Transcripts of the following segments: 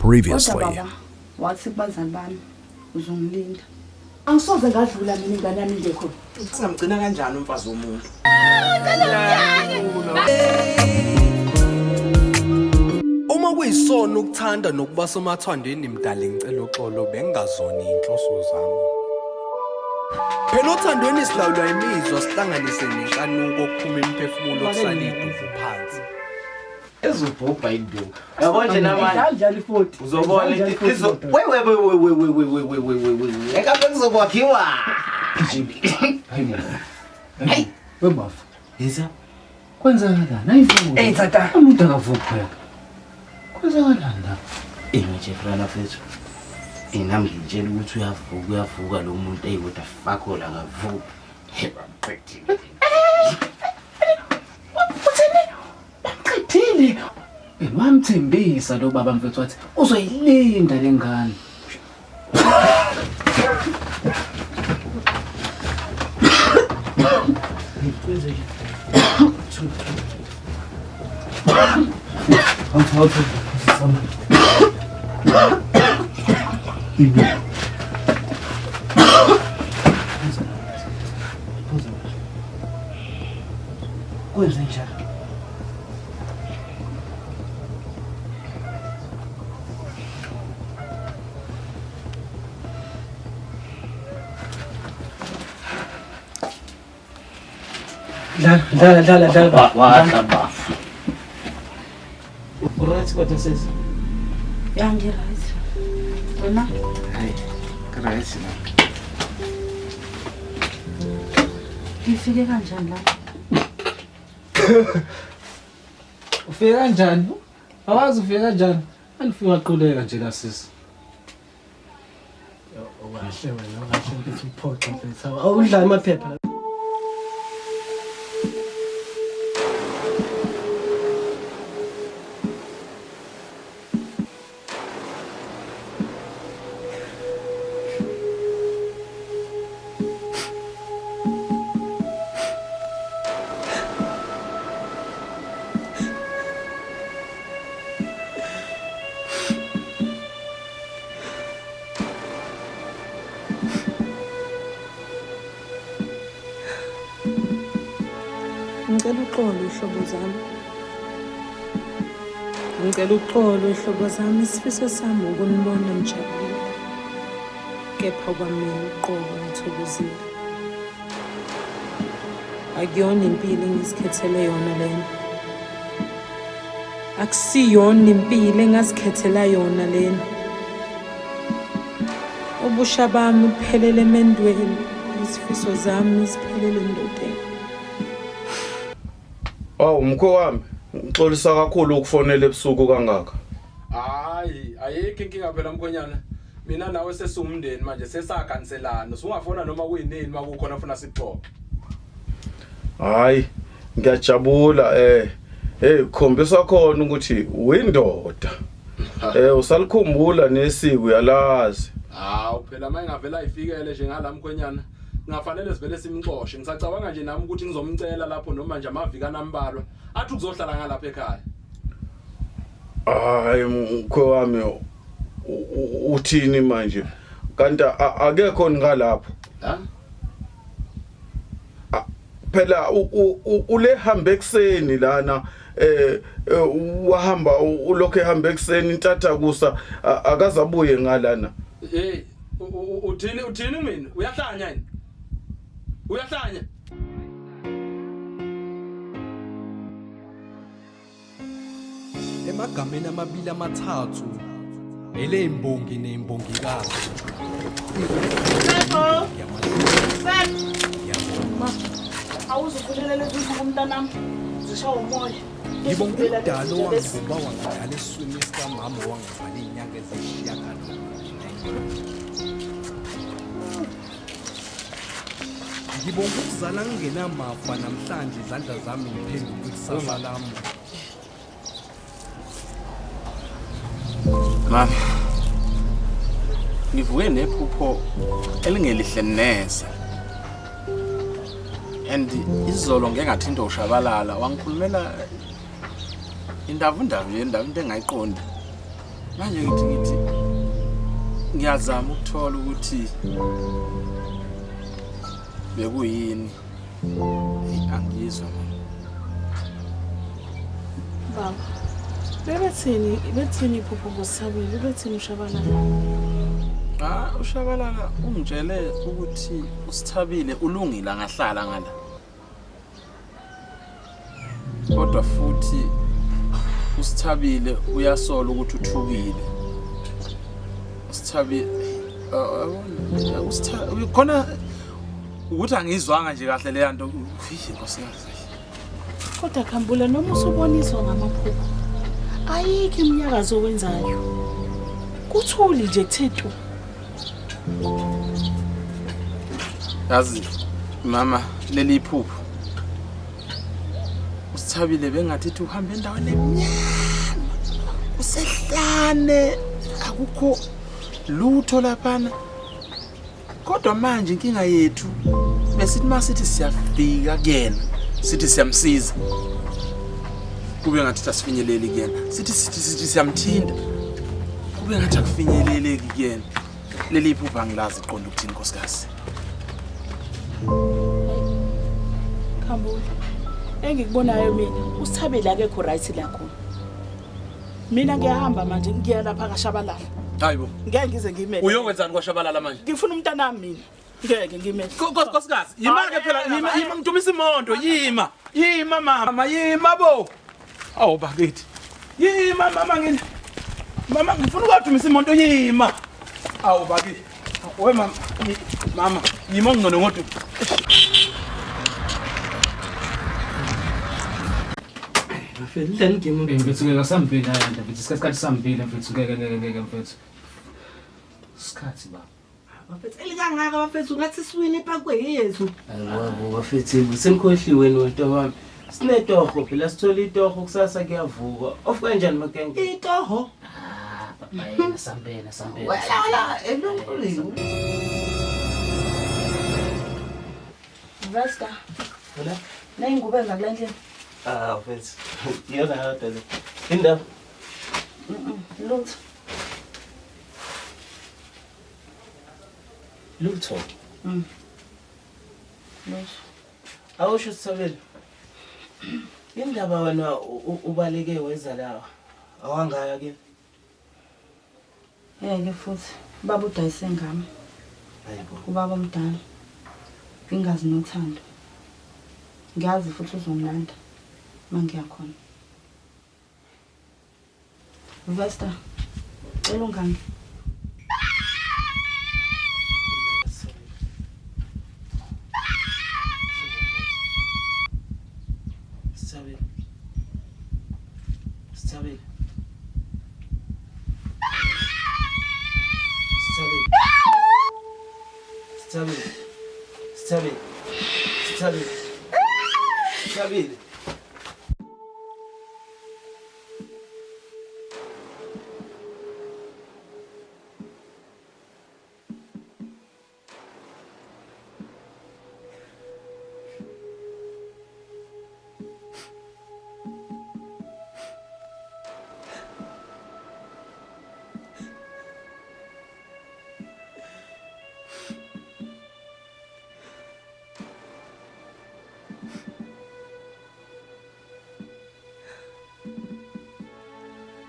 Previously. Baba, wathi kubazali bami uzongilinda. Angisoze ngadlula mina ingane yami ingekho. Singamgcina kanjani umfazi womuntu? Uma kuyisono ukuthanda nokuba somathandweni mdali ngicela uxolo bengingazoni inhloso zami. Phela othandweni silawulwa imizwa sihlanganise nenkanuko okuphuma imiphefumulo kusalidu phansi. Ezubhubha induku. Yabo nje namanje. Kanjani 40? Uzobona izo. We. Ekabe kuzokwakhiwa. Hey, webafu. Yisa. Kwenzakalani? Ayifuni. Tata. Umuntu akavuka. Kwenzakalani la? Nje frana fethu. Nami ngitshela ukuthi uyavuka lo muntu eyiwuthi afakho la kavuka. Heba practice. Uthini? Wamthembisa lo baba mfethu wathi uzoyilinda lengane. Kwenze njani? Dala. Wahla bafu. Right kodwa sesi. Ya nje right. Wena Hayi, right na. ngifike kanjani la? Ufika kanjani? Awazi ufika kanjani? Anifika qhuleka nje la sisi. Kahle wena ungasho ukuthi uphoqa mfethu. Awudlala amaphepha. Ngicela uxolo ihlobo zami. Ngicela uxolo ihlobo zami, isifiso sami ukunibona nijabulile. Kepha kwamina uqobo ngithokozile. Akuyona impilo engizikhethele yona lena. Akusiyona impilo engazikhethela yona lena. Ubusha bami buphelele emendweni, isifiso zami siphelele endodeni. Awu mkho wami, ngixolisa kakhulu ukufonela ebusuku kangaka. Hayi, ayikho inkinga phela mkhonyana. Mina nawe sesumndeni manje sesakhanselana. Usungafona noma kuyinini makukhona ufuna sixoxe. Hayi, ngiyajabula khombisa khona ukuthi uyindoda. Usalikhumbula nesiko uyalazi. Hawu phela manje ngavela ifikele nje ngala mkhonyana. Ngafanele sivele simxoxe. Ngisacabanga nje nami ukuthi ngizomcela lapho noma nje amavika nambalwa. Athi uzohlala ngalapha ekhaya. Hayi mkho wami uthini manje? Kanti akekho ngalapho. Ha? Phela ule hambe ekseni lana wahamba ulokho ehamba ekseni intatha kusa akazabuye ngalana. Hey, uthini mina? Uyahlanya yini? Uyahlanya? Emagameni amabili amathathu elezimbongi nezimbongikazi. Awuzufulela lezi kumntanami. Zishawa umoya. Ngibonga umdalo wangibuba wangidala eswini sikamama wangivala inyanga ezishiyagalolunye. Ngibonga ukuzala ngingenamafa namhlanje izandla zami ngiphenduka ikusasa lami. Mama. Ngivuke nephupho elingelihle neze. And izolo ngeke ngathinta ushabalala wangikhulumela indaba into engayiqondi. Manje ngithi ngiyazama ukuthola ukuthi bekuyini. Angizwa mama. Baba, bethini iphupho ngosabile, bethini uShabalala? uShabalala ungitshele ukuthi uSithabile ulungile angahlala ngala. Kodwa futhi uSithabile uyasola ukuthi uthukile. uSithabile khona ukuthi angizwanga nje kahle le nto nkosikazi. Kodwa khambula noma usuboniswa ngamaphupho. Ayikho iminyakazo owenzayo. Kuthuli nje kuthe tu. Yazi mama leli iphupho. uSithabile bengathi uhamba endaweni eminyama. Usehlane akukho lutho laphana. Kodwa manje inkinga yethu besithi masithi siyafika kuyena, sithi siyamsiza. Kube ngathi asifinyeleli kuyena. Sithi siyamthinda. Kube ngathi akufinyeleleki kuyena. Leli iphupho angilazi iqonda ukuthini nkosikazi. Khambula. Engikubonayo mina, uSithabile akekho right la khona. Mina ngiyahamba manje ngiya lapha kaShabalala. Hayibo. Ngeke ngize ngimele. Uyokwenzani kwaShabalala manje? Ngifuna umntana wami mina. Ngeke ngimele. Nkosikazi, yima ke phela, yima ngidumisa imondo, yima. Yima mama, yima bo. Awu bakithi. Yima mama ngini. Mama ngifuna ukudumisa imondo, yima. Awu bakithi. We mama, yima ngcono ngodwa. Mfethu ngime Mfethu ngeke sambile ayanda, mfethu isikhathi sambile mfethu ngeke mfethu. Isikhathi baba. Bafethu elikangaka bafethu ngathi siwini epakwe yethu. Ayiwabo bafethu senikhohliwe nonto wami. Sinetoho phela sithola itoho kusasa kuyavuka. Of kanjani makenge? Itoho. Baba sambena. Wala elungulini. Vasta. Hola. Nayingube ngakulandlela. Mfethu. Yona yodwa le. Indaba. Lutho. Lutho. Lutho. Awusho Sithabile. Indaba wena ubaleke weza la. Awangaya ke. Ke futhi baba udayise ngami. Hayibo. Ubaba omdala. Ngingazi nothando. Ngiyazi futhi uzongilanda mangiyakhona. Vesta. Elungani. Sithabile.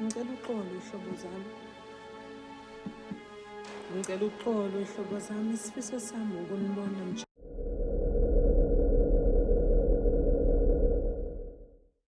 Ngicela uxolo ihlobo zami. Ngicela uxolo ihlobo zami, isifiso sami ukunibona